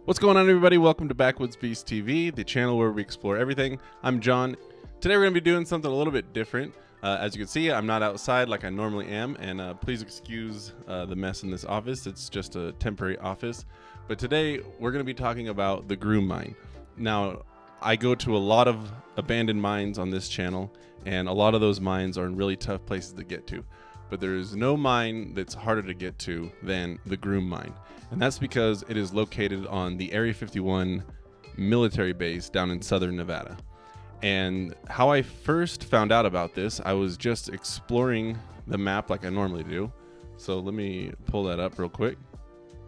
What's going on, everybody? Welcome to Backwoods Beast TV, the channel where we explore everything. I'm John. Today we're going to be doing something a little bit different. As you can see, I'm not outside like I normally am, and please excuse the mess in this office. It's just a temporary office. But today we're going to be talking about the Groom mine. Now, I go to a lot of abandoned mines on this channel, and a lot of those mines are in really tough places to get to. But there is no mine that's harder to get to than the Groom mine. And that's because it is located on the Area 51 military base down in southern Nevada. And how I first found out about this, I was just exploring the map like I normally do. So let me pull that up real quick.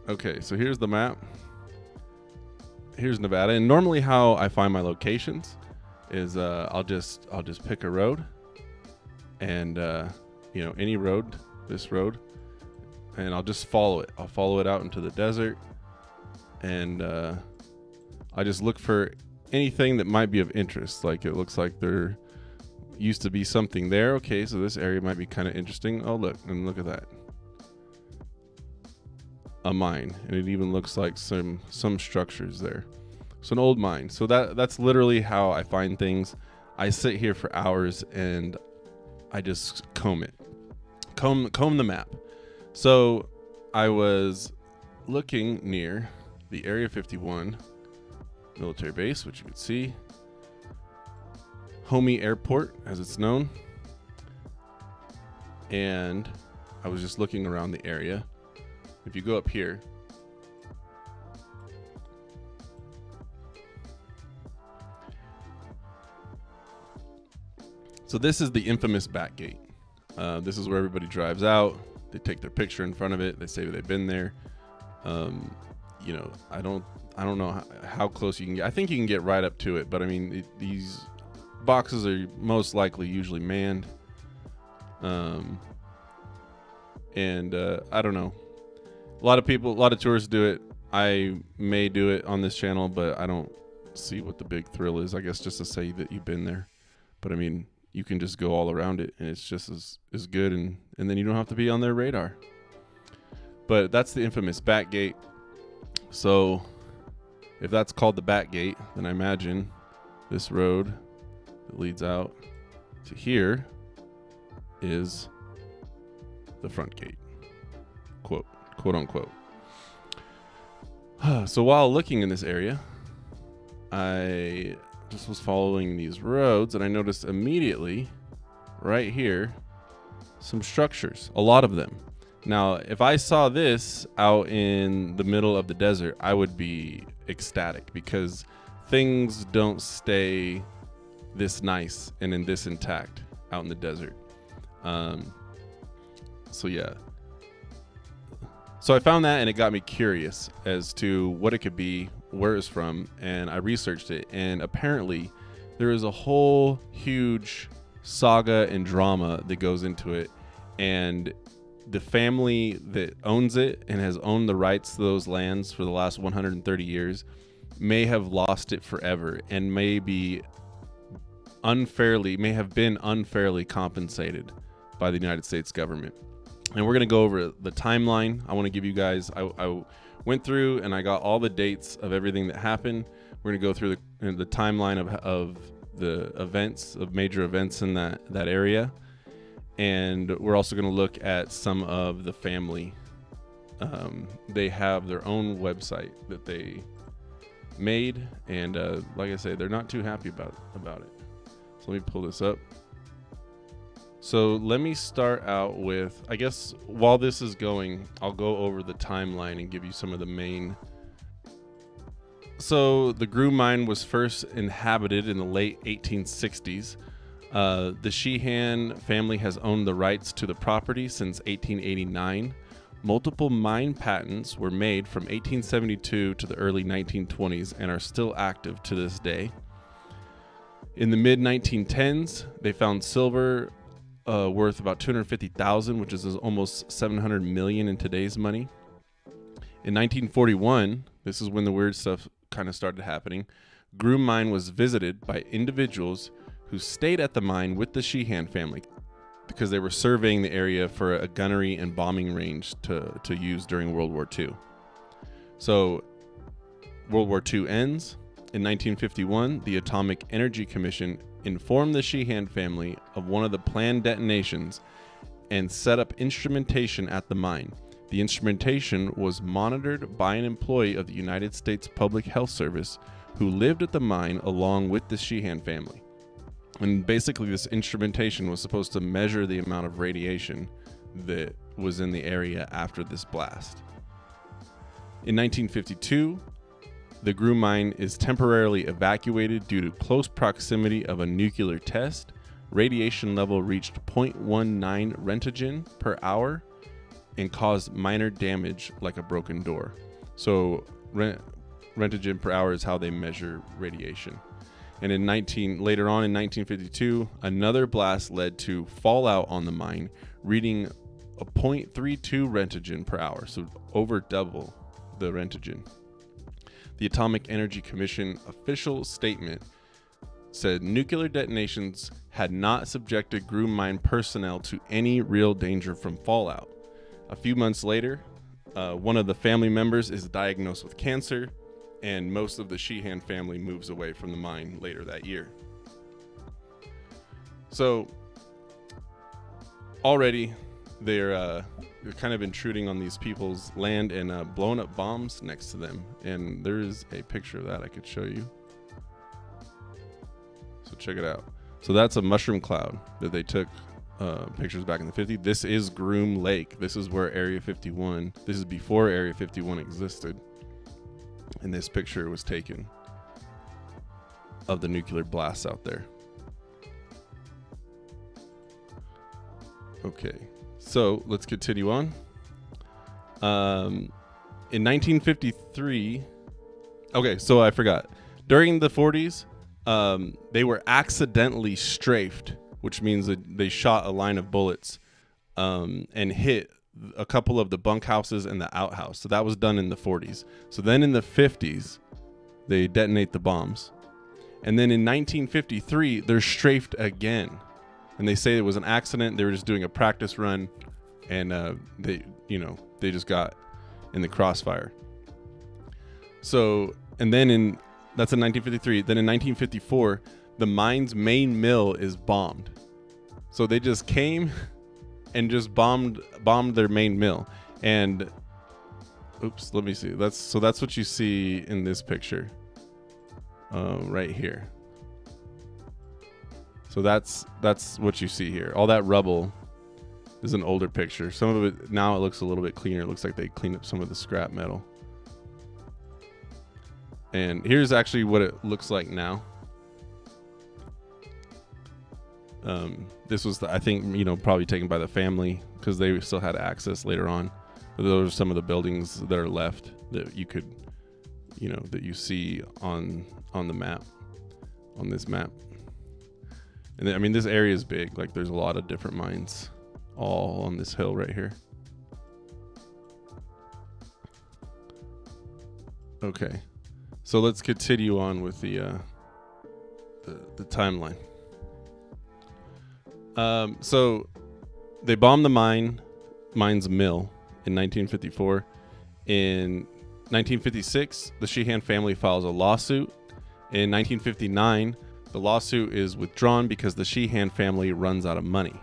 Okay, so here's the map. Here's Nevada. And normally how I find my locations is I'll just pick a road and you know, any road, this road, and I'll just follow it. I'll follow it out into the desert, and I just look for anything that might be of interest. Like, it looks like there used to be something there. Okay, so this area might be kind of interesting. Oh, look, and look at that. A mine, and it even looks like some structures there. So an old mine. So that's literally how I find things. I sit here for hours and I just comb it. Comb the map. So I was looking near the Area 51 military base, which you can see. Homey Airport, as it's known. And I was just looking around the area. If you go up here, so this is the infamous back gate. This is where everybody drives out. They take their picture in front of it. They say they've been there. You know, I don't know how close you can get. I think you can get right up to it, but I mean, these boxes are most likely usually manned. And I don't know. A lot of tourists do it. I may do it on this channel, but I don't see what the big thrill is. I guess just to say that you've been there. But I mean, you can just go all around it, and it's just as good, and then you don't have to be on their radar. But that's the infamous back gate. So if that's called the back gate, then I imagine this road that leads out to here is the front gate, quote unquote. So while looking in this area, I just was following these roads, and I noticed immediately right here some structures, a lot of them. Now, if I saw this out in the middle of the desert, I would be ecstatic, because things don't stay this nice and in this intact out in the desert. So yeah. So I found that, and it got me curious as to what it could be, where it's from, and I researched it, and apparently there is a whole huge saga and drama that goes into it, and the family that owns it and has owned the rights to those lands for the last 130 years may have lost it forever, and may have been unfairly compensated by the United States government. And we're going to go over the timeline. I want to give you guys, I went through and I got all the dates of everything that happened. We're going to go through the timeline of the events, of major events in that area. And we're also going to look at some of the family. They have their own website that they made. And like I say, they're not too happy about it. So let me pull this up. So let me start out with, I guess while this is going, I'll go over the timeline and give you some of the main. So the Groom mine was first inhabited in the late 1860s. The Sheahan family has owned the rights to the property since 1889. Multiple mine patents were made from 1872 to the early 1920s and are still active to this day. In the mid-1910s, they found silver worth about $250,000, which is almost $700 million in today's money. In 1941, this is when the weird stuff kind of started happening. Groom mine was visited by individuals who stayed at the mine with the Sheahan family because they were surveying the area for a gunnery and bombing range to use during World War II. So World War II ends. In 1951, the Atomic Energy Commission informed the Sheahan family of one of the planned detonations and set up instrumentation at the mine. The instrumentation was monitored by an employee of the United States Public Health Service who lived at the mine along with the Sheahan family. And basically this instrumentation was supposed to measure the amount of radiation that was in the area after this blast. In 1952, the Groom mine is temporarily evacuated due to close proximity of a nuclear test. Radiation level reached 0.19 rentgen per hour and caused minor damage like a broken door. So rentgen per hour is how they measure radiation. And later on in 1952, another blast led to fallout on the mine, reading a 0.32 rentgen per hour, so over double the rentgen. The Atomic Energy Commission official statement said nuclear detonations had not subjected Groom mine personnel to any real danger from fallout. A few months later, one of the family members is diagnosed with cancer, and most of the Sheahan family moves away from the mine later that year. So already they're kind of intruding on these people's land and blowing up bombs next to them. And there's a picture of that I could show you. So check it out. So that's a mushroom cloud that they took pictures back in the 50s. This is Groom Lake. This is where Area 51, this is before Area 51 existed. And this picture was taken of the nuclear blasts out there. Okay, so let's continue on. In 1953, okay, so I forgot. During the 40s, they were accidentally strafed, which means that they shot a line of bullets and hit a couple of the bunkhouses and the outhouse. So that was done in the 40s. So then in the 50s, they detonate the bombs. And then in 1953, they're strafed again. And they say it was an accident. They were just doing a practice run, and they just got in the crossfire. So, and then that's in 1953. Then in 1954, the mine's main mill is bombed. So they just came and just bombed their main mill. And oops, let me see. That's what you see in this picture, right here. So that's what you see here. All that rubble is an older picture. Some of it now, it looks a little bit cleaner. It looks like they cleaned up some of the scrap metal. And here's actually what it looks like now. This was, I think, probably taken by the family because they still had access later on. But those are some of the buildings that are left that you could, that you see on the map, on this map. And I mean, this area is big. Like, there's a lot of different mines all on this hill right here. Okay, so let's continue on with the timeline. So they bombed the mine's mill in 1954. In 1956, the Sheahan family files a lawsuit. In 1959, the lawsuit is withdrawn because the Sheahan family runs out of money.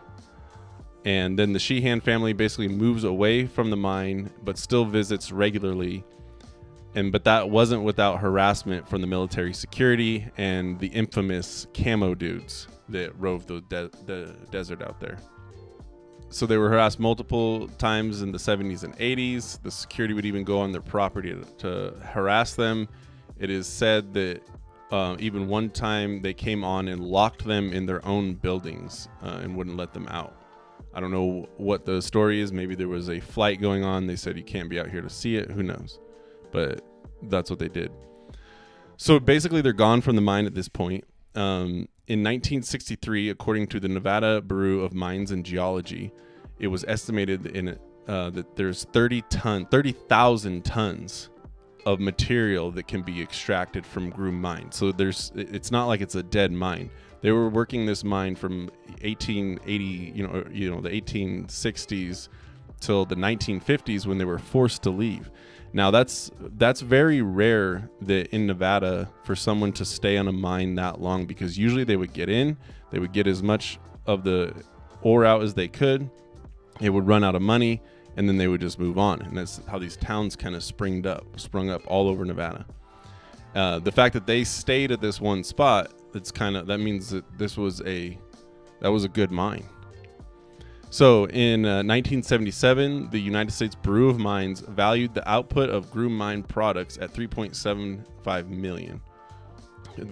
And then the Sheahan family basically moves away from the mine, but still visits regularly. But that wasn't without harassment from the military security and the infamous camo dudes that rove the desert out there. So they were harassed multiple times in the 70s and 80s. The security would even go on their property to harass them. It is said that even one time they came on and locked them in their own buildings and wouldn't let them out. I don't know what the story is. Maybe there was a flight going on. They said you can't be out here to see it. Who knows? But that's what they did. So basically they're gone from the mine at this point. In 1963, according to the Nevada Bureau of Mines and Geology, it was estimated that there's 30,000 tons of material that can be extracted from Groom mine. So it's not like it's a dead mine. They were working this mine from 1880, the 1860s till the 1950s when they were forced to leave. Now that's very rare that in Nevada for someone to stay on a mine that long, because usually they would get in, they would get as much of the ore out as they could, it would run out of money, and then they would just move on. And that's how these towns kind of sprung up all over Nevada. The fact that they stayed at this one spot, that means that that was a good mine. So in 1977, the United States Bureau of Mines valued the output of Groom mine products at $3.75 million,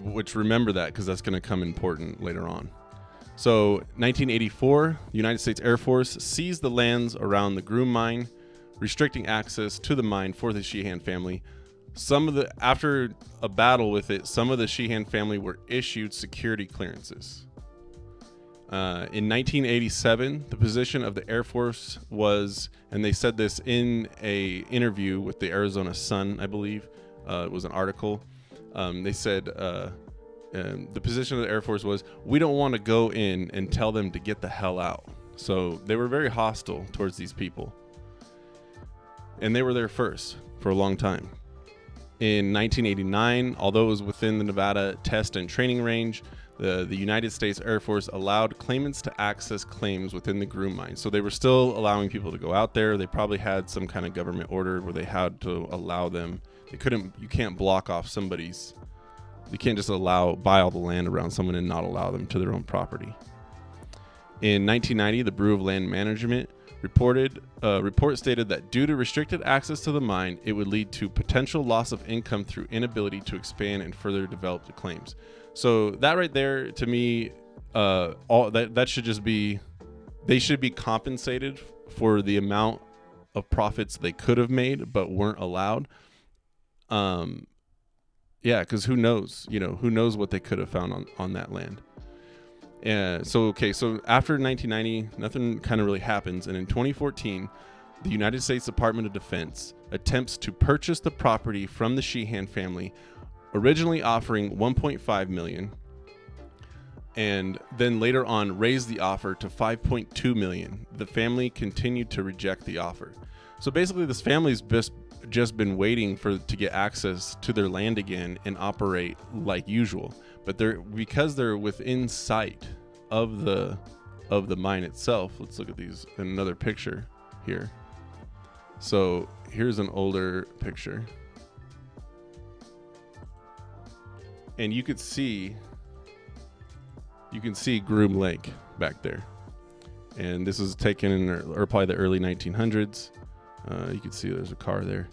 which, remember that, because that's going to come important later on. So 1984, the United States Air Force seized the lands around the Groom mine, restricting access to the mine for the Sheahan family. After a battle with it, some of the Sheahan family were issued security clearances. In 1987, the position of the Air Force was, and they said this in a interview with the Arizona Sun, I believe, it was an article. They said the position of the Air Force was, we don't want to go in and tell them to get the hell out. So they were very hostile towards these people. And they were there first for a long time. In 1989, although it was within the Nevada test and training range, the United States Air Force allowed claimants to access claims within the Groom mine. So they were still allowing people to go out there. They probably had some kind of government order where they had to allow them. You can't block off you can't just buy all the land around someone and not allow them to their own property. In 1990, the Bureau of Land Management report stated that due to restricted access to the mine, it would lead to potential loss of income through inability to expand and further develop the claims. So that right there, to me, that should just be, they should be compensated for the amount of profits they could have made but weren't allowed. Yeah, because who knows? Who knows what they could have found on that land. So after 1990, nothing kind of really happens. And in 2014, the United States Department of Defense attempts to purchase the property from the Sheahan family, originally offering $1.5 million, and then later on raised the offer to $5.2 million. The family continued to reject the offer. So basically, this family's just been waiting to get access to their land again and operate like usual. But because they're within sight of the mine itself. Let's look at these in another picture here. So here's an older picture, and you can see Groom Lake back there, and this was taken in or probably the early 1900s. You can see there's a car there.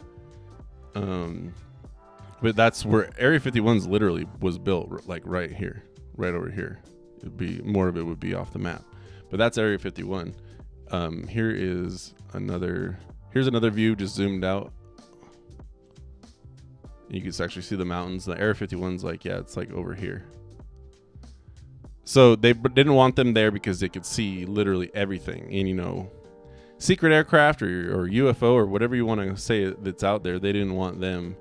But that's where Area 51's literally was built, like right here, right over here. More of it would be off the map, but that's Area 51. Here's another view just zoomed out. You can actually see the mountains. The Area 51's it's like over here. So they didn't want them there because they could see literally everything. And secret aircraft or UFO or whatever you want to say that's out there, they didn't want them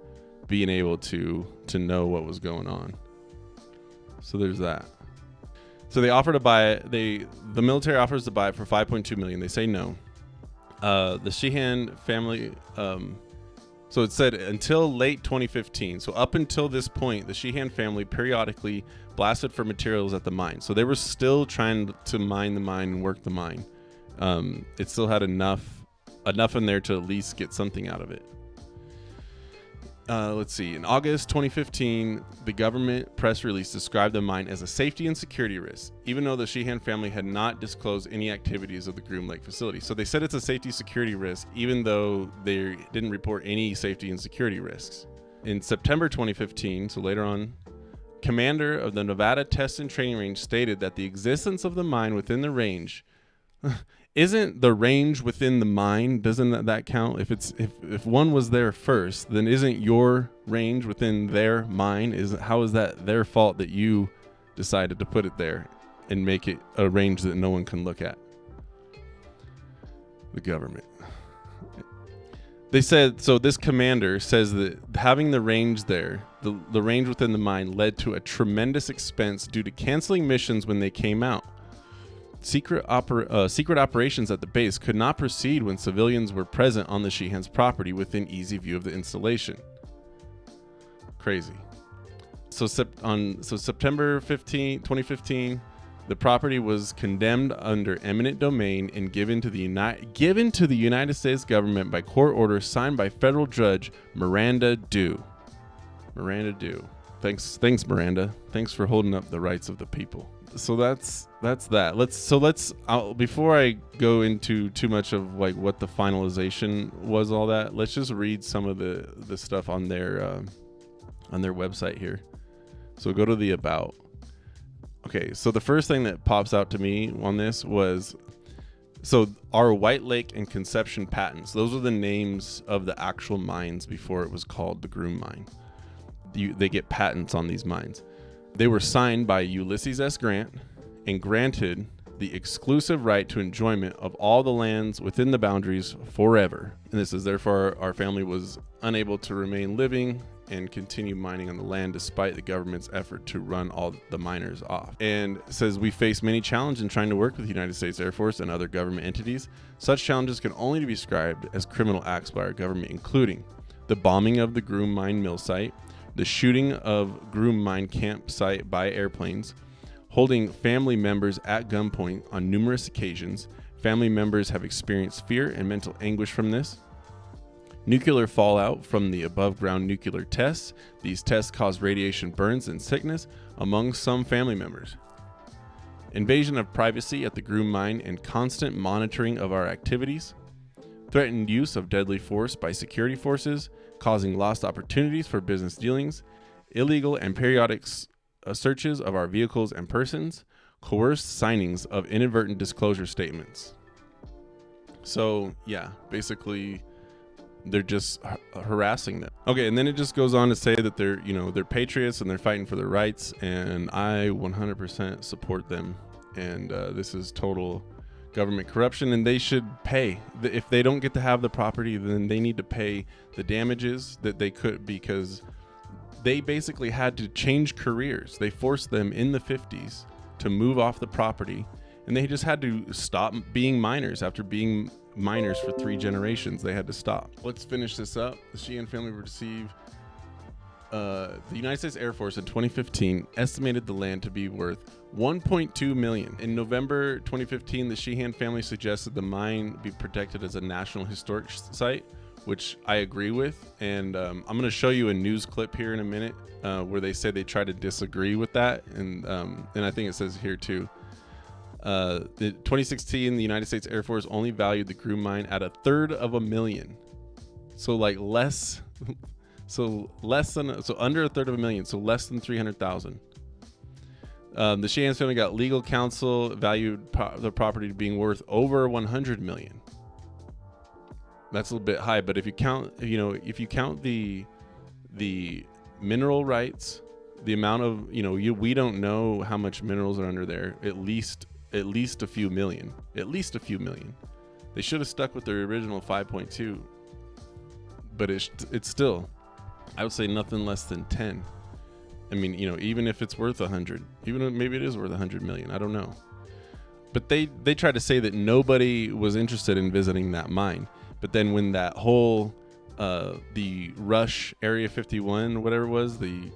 being able to know what was going on. So there's that. So they offer to buy it. The military offers to buy it for $5.2 million. They say no. The Sheahan family, so it said until late 2015. So up until this point, the Sheahan family periodically blasted for materials at the mine. So they were still trying to mine the mine and work the mine. It still had enough in there to at least get something out of it. Let's see. In August 2015, the government press release described the mine as a safety and security risk, even though the Sheahan family had not disclosed any activities of the Groom Lake facility. So they said it's a safety security risk, even though they didn't report any safety and security risks. In September 2015, so later on, commander of the Nevada Test and Training Range stated that the existence of the mine within the range isn't the range within the mine. Doesn't that count? If one was there first, then isn't your range within their mine? How is that their fault that you decided to put it there and make it a range that no one can look at? The government. They said, so this commander says that having the range there, the range within the mine, led to a tremendous expense due to canceling missions when they came out. Secret operations at the base could not proceed when civilians were present on the Sheahan's property within easy view of the installation. Crazy. So September 15, 2015, the property was condemned under eminent domain and given to the United States government by court order signed by federal judge Miranda Dew. Miranda Dew. Thanks Miranda. Thanks for holding up the rights of the people. So that's that. Before I go into too much of like what the finalization was, all that, let's just read some of the stuff on their website here. So go to the about. Okay, so the first thing that pops out to me on this was, so our White Lake and Conception patents, those are the names of the actual mines before it was called the Groom mine. They get patents on these mines. They were signed by Ulysses S. Grant and granted the exclusive right to enjoyment of all the lands within the boundaries forever. And this is therefore our family was unable to remain living and continue mining on the land despite the government's effort to run all the miners off. And it says, we face many challenges in trying to work with the United States Air Force and other government entities. Such challenges can only be described as criminal acts by our government, including the bombing of the Groom mine mill site, the shooting of Groom mine campsite by airplanes, holding family members at gunpoint on numerous occasions. Family members have experienced fear and mental anguish from this. Nuclear fallout from the above-ground nuclear tests. These tests cause radiation burns and sickness among some family members. Invasion of privacy at the Groom mine and constant monitoring of our activities. Threatened use of deadly force by security forces, causing lost opportunities for business dealings. Illegal and periodic searches of our vehicles and persons. Coerced signings of inadvertent disclosure statements. So, yeah, basically they're just harassing them. Okay, and then it just goes on to say that they're patriots and they're fighting for their rights, and I 100% support them. And this is total government corruption, and they should pay. If they don't get to have the property, then they need to pay the damages that they could, because they basically had to change careers. They forced them in the 50s to move off the property, and they just had to stop being miners. After being miners for 3 generations, they had to stop. Let's finish this up. The Sheahan family received the United States Air Force in 2015 estimated the land to be worth $1.2 million. In November 2015, the Sheahan family suggested the mine be protected as a National Historic Site, which I agree with. And I'm going to show you a news clip here in a minute where they say they try to disagree with that. And I think it says here too. In 2016, the United States Air Force only valued the Groom mine at $1/3 So like less, so under $1/3, so less than 300,000. The Sheahan family got legal counsel, valued the property being worth over 100 million. That's a little bit high, but if you count, the mineral rights, the amount of, we don't know how much minerals are under there. At least a few million. At least a few million. They should have stuck with their original 5.2, but it's still, I would say nothing less than 10. I mean, even if it's worth 100, even maybe it is worth 100 million, I don't know. But they tried to say that nobody was interested in visiting that mine. But then when that whole the rush Area 51, whatever it was, the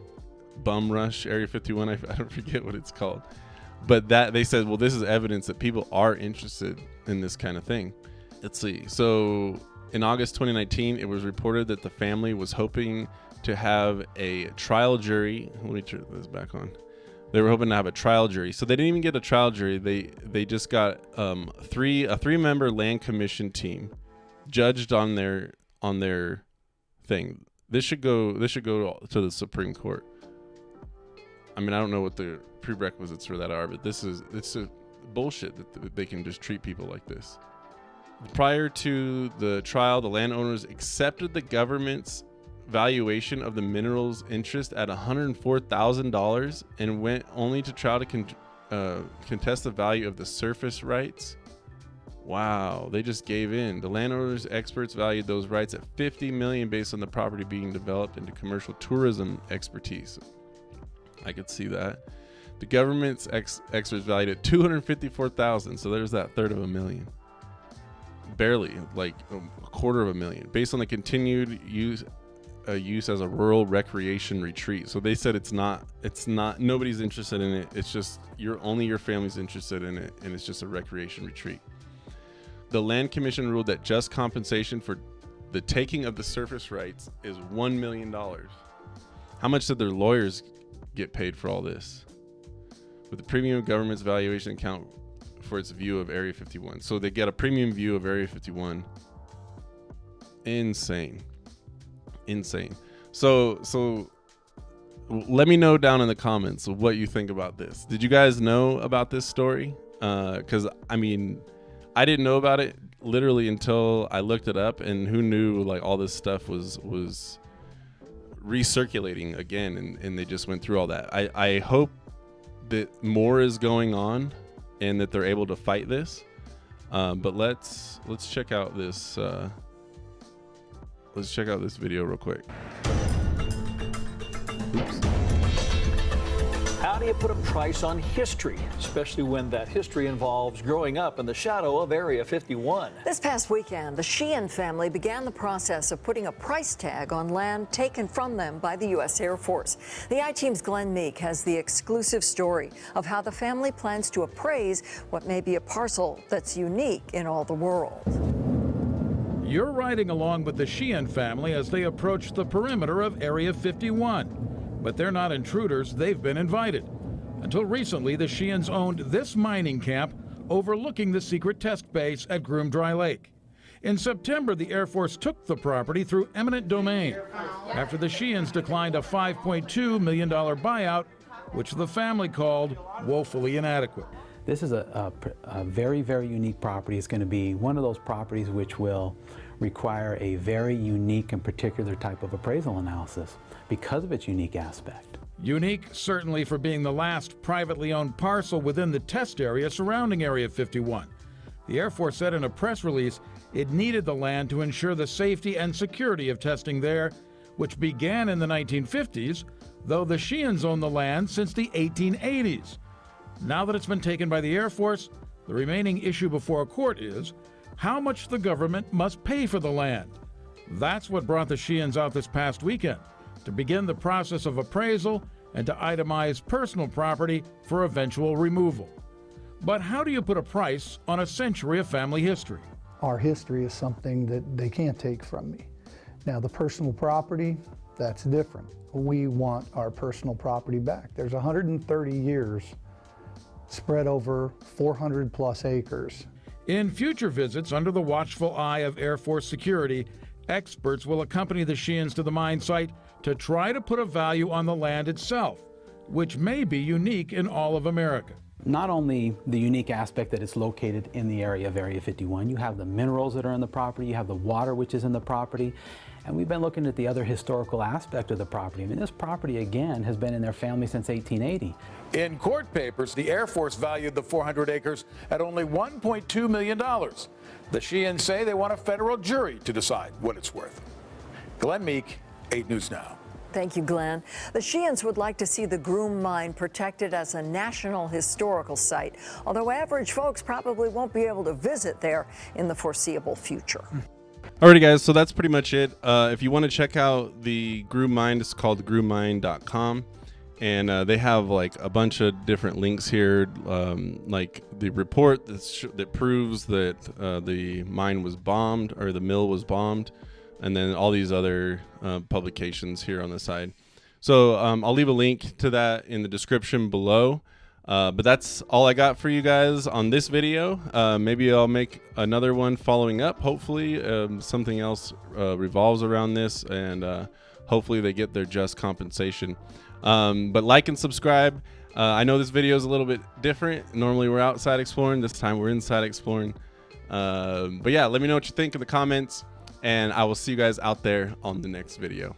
bum rush Area 51, I don't forget what it's called. But that they said, well, this is evidence that people are interested in this kind of thing. Let's see. So in August 2019, it was reported that the family was hoping to have a trial jury. Let me turn this back on. They were hoping to have a trial jury. So they didn't even get a trial jury. They just got a 3-member land commission team judged on their thing. This should go to the Supreme Court. I mean, I don't know what the prerequisites for that are, but it's a bullshit that they can just treat people like this. Prior to the trial, the landowners accepted the government's valuation of the minerals interest at $104,000 and went only to trial to contest the value of the surface rights. Wow, they just gave in. The landowners experts valued those rights at $50 million based on the property being developed into commercial tourism expertise. I could see that. The government's experts valued at $254,000. So there's that third of a million. Barely, like a quarter of a million, based on the continued use as a rural recreation retreat. So they said it's not nobody's interested in it. It's just only your family's interested in it, and it's just a recreation retreat. The Land Commission ruled that just compensation for the taking of the surface rights is $1 million. How much did their lawyers get paid for all this? With the premium government's valuation account for its view of Area 51. So they get a premium view of Area 51. Insane. So let me know down in the comments what you think about this. Did you guys know about this story? Because I mean, I didn't know about it literally until I looked it up, and who knew like all this stuff was recirculating again, and they just went through all that. I hope that more is going on and that they're able to fight this. But let's check out this video real quick. Oops. How do you put a price on history, especially when that history involves growing up in the shadow of Area 51? This past weekend, the Sheahan family began the process of putting a price tag on land taken from them by the U.S. Air Force. The I-Team's Glenn Meek has the exclusive story of how the family plans to appraise what may be a parcel that's unique in all the world. You're riding along with the Sheahan family as they approach the perimeter of Area 51. But they're not intruders, they've been invited. Until recently, the Sheahans owned this mining camp overlooking the secret test base at Groom Dry Lake. In September, the Air Force took the property through eminent domain after the Sheahans declined a $5.2 million buyout, which the family called woefully inadequate. This is a very, very unique property. It's going to be one of those properties which will require a very unique and particular type of appraisal analysis because of its unique aspect. Unique, certainly, for being the last privately owned parcel within the test area surrounding Area 51. The Air Force said in a press release it needed the land to ensure the safety and security of testing there, which began in the 1950s, though the Sheahans owned the land since the 1880s. Now that it's been taken by the Air Force, the remaining issue before a court is how much the government must pay for the land. That's what brought the Sheahans out this past weekend, to begin the process of appraisal and to itemize personal property for eventual removal. But how do you put a price on a century of family history? Our history is something that they can't take from me. Now, the personal property, that's different. We want our personal property back. There's 130 years spread over 400 plus acres. In future visits under the watchful eye of Air Force security, experts will accompany the Sheahans to the mine site to try to put a value on the land itself, which may be unique in all of America. Not only the unique aspect that it's located in the area of Area 51, you have the minerals that are in the property, you have the water which is in the property, and we've been looking at the other historical aspect of the property. I mean, this property, again, has been in their family since 1880. In court papers, the Air Force valued the 400 acres at only $1.2 million. The Sheahans say they want a federal jury to decide what it's worth. Glenn Meek, 8 News Now. Thank you, Glenn. The Sheahans would like to see the Groom mine protected as a national historical site, although average folks probably won't be able to visit there in the foreseeable future. Alrighty, guys, so that's pretty much it. If you want to check out the Groom mine, it's called groommine.com. And they have like a bunch of different links here, like the report that proves that the mine was bombed, or the mill was bombed, and then all these other publications here on the side. So I'll leave a link to that in the description below. But that's all I got for you guys on this video. Maybe I'll make another one following up. Hopefully something else revolves around this, and hopefully they get their just compensation. But like and subscribe. I know this video is a little bit different. Normally we're outside exploring. This time we're inside exploring. But yeah, let me know what you think in the comments, and I will see you guys out there on the next video.